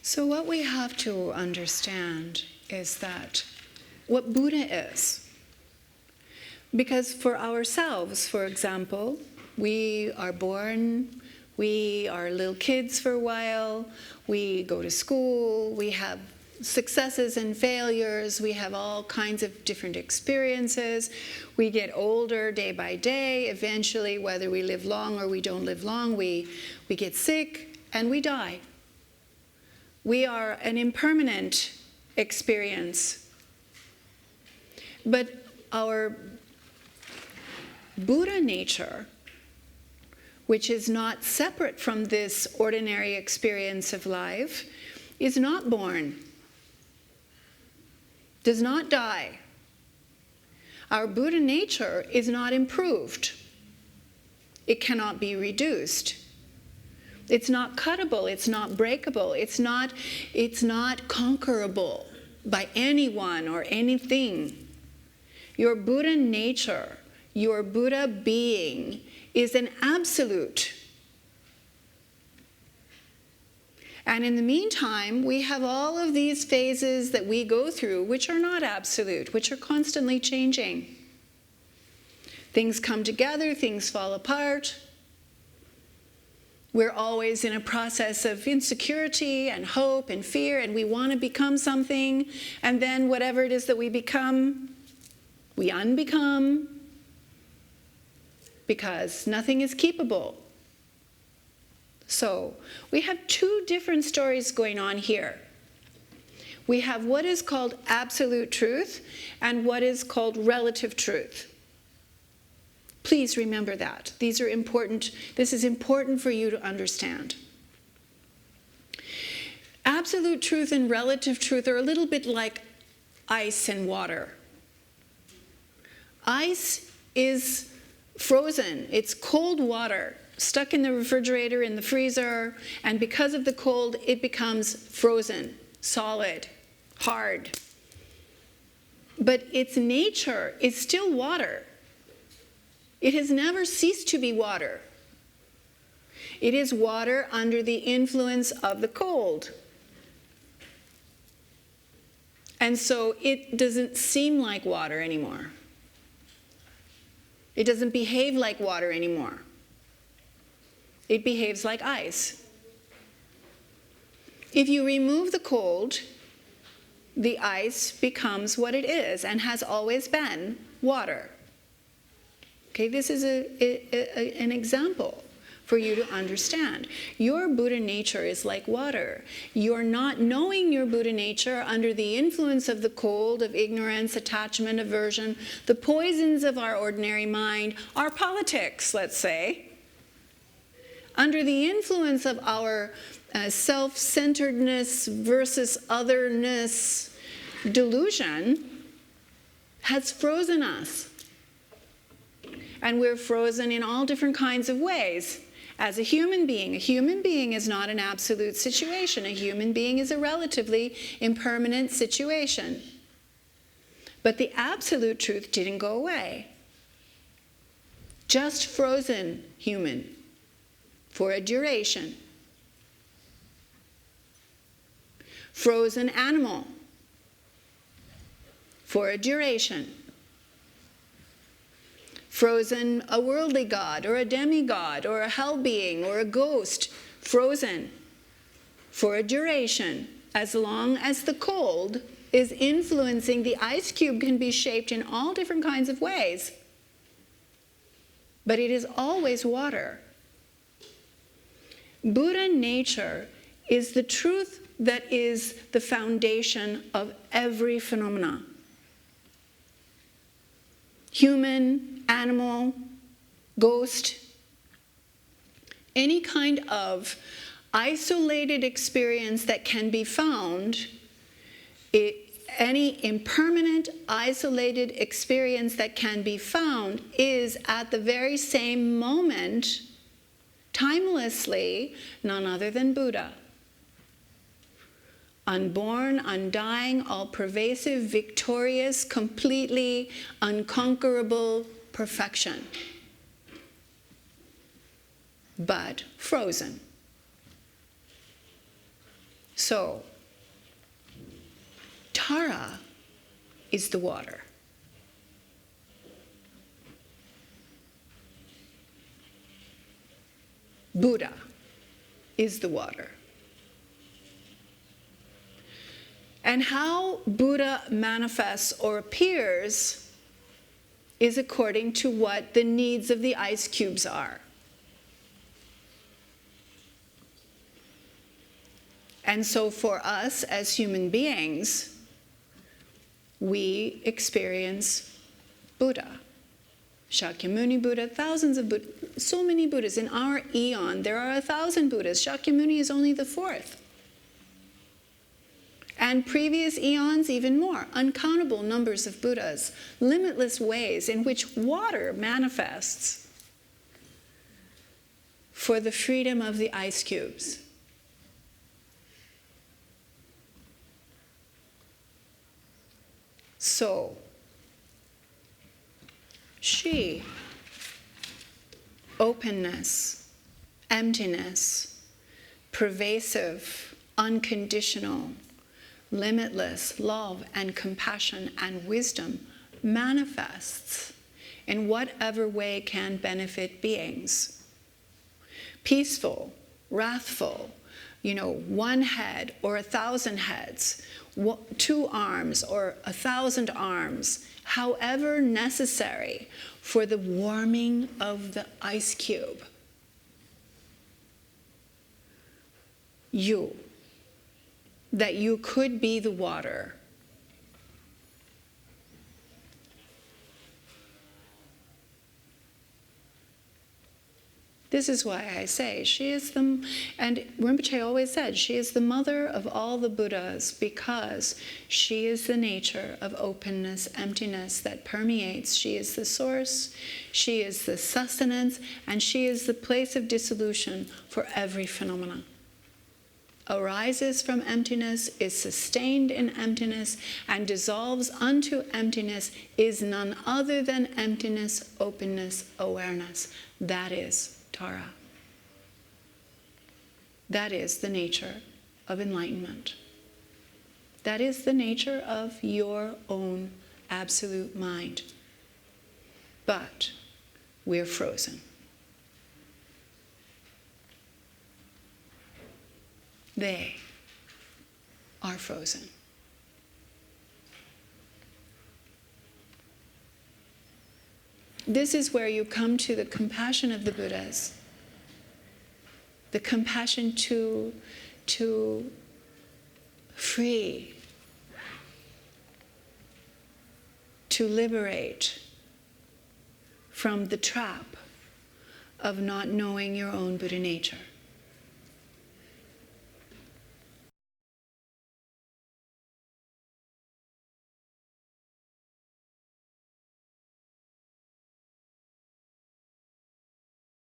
So what we have to understand is that what Buddha is. Because for ourselves, for example, we are born, we are little kids for a while, we go to school, we have successes and failures, we have all kinds of different experiences, we get older day by day, eventually whether we live long or we don't live long, we get sick and we die. We are an impermanent experience. But our Buddha nature, which is not separate from this ordinary experience of life, is not born, does not die. Our Buddha nature is not improved. It cannot be reduced. It's not cuttable, it's not breakable, it's not conquerable by anyone or anything. Your Buddha nature, your Buddha being, is an absolute. And in the meantime, we have all of these phases that we go through which are not absolute, which are constantly changing. Things come together, things fall apart. We're always in a process of insecurity and hope and fear, and we want to become something, and then whatever it is that we become, we unbecome, because nothing is keepable. So we have two different stories going on here. We have what is called absolute truth and what is called relative truth. Please remember that. These are important. This is important for you to understand. Absolute truth and relative truth are a little bit like ice and water. Ice is frozen. It's cold water stuck in the refrigerator, in the freezer, and because of the cold, it becomes frozen, solid, hard. But its nature is still water. It has never ceased to be water. It is water under the influence of the cold. And so it doesn't seem like water anymore. It doesn't behave like water anymore. It behaves like ice. If you remove the cold, the ice becomes what it is and has always been, water. Okay, this is an example for you to understand. Your Buddha nature is like water. You're not knowing your Buddha nature under the influence of the cold, of ignorance, attachment, aversion, the poisons of our ordinary mind, our politics, let's say. Under the influence of our self-centeredness versus otherness delusion has frozen us. And we're frozen in all different kinds of ways. As a human being is not an absolute situation. A human being is a relatively impermanent situation. But the absolute truth didn't go away. Just frozen human for a duration. Frozen animal for a duration. Frozen a worldly god or a demigod or a hell being or a ghost, frozen for a duration. As long as the cold is influencing, the ice cube can be shaped in all different kinds of ways. But it is always water. Buddha nature is the truth that is the foundation of every phenomena. Human, animal, ghost, any kind of isolated experience that can be found, any impermanent, isolated experience that can be found is at the very same moment, timelessly, none other than Buddha. Unborn, undying, all-pervasive, victorious, completely unconquerable perfection. But frozen. So, Tara is the water. Buddha is the water. And how Buddha manifests or appears is according to what the needs of the ice cubes are. And so for us as human beings, we experience Buddha. Shakyamuni Buddha, thousands of Buddhas, so many Buddhas. In our eon, there are 1,000 Buddhas. Shakyamuni is only the 4th. And previous eons, even more. Uncountable numbers of Buddhas. Limitless ways in which water manifests for the freedom of the ice cubes. So, she, openness, emptiness, pervasive, unconditional, limitless love and compassion and wisdom manifests in whatever way can benefit beings. Peaceful, wrathful, 1 head or 1,000 heads, 2 arms or 1,000 arms, however necessary for the warming of the ice cube. That you could be the water. This is why I say she is and Rinpoche always said, she is the mother of all the Buddhas because she is the nature of openness, emptiness that permeates. She is the source, she is the sustenance, and she is the place of dissolution for every phenomenon. Arises from emptiness, is sustained in emptiness, and dissolves unto emptiness, is none other than emptiness, openness, awareness. That is Tara. That is the nature of enlightenment. That is the nature of your own absolute mind. But we're frozen. They are frozen. This is where you come to the compassion of the Buddhas, the compassion to free, to liberate from the trap of not knowing your own Buddha nature.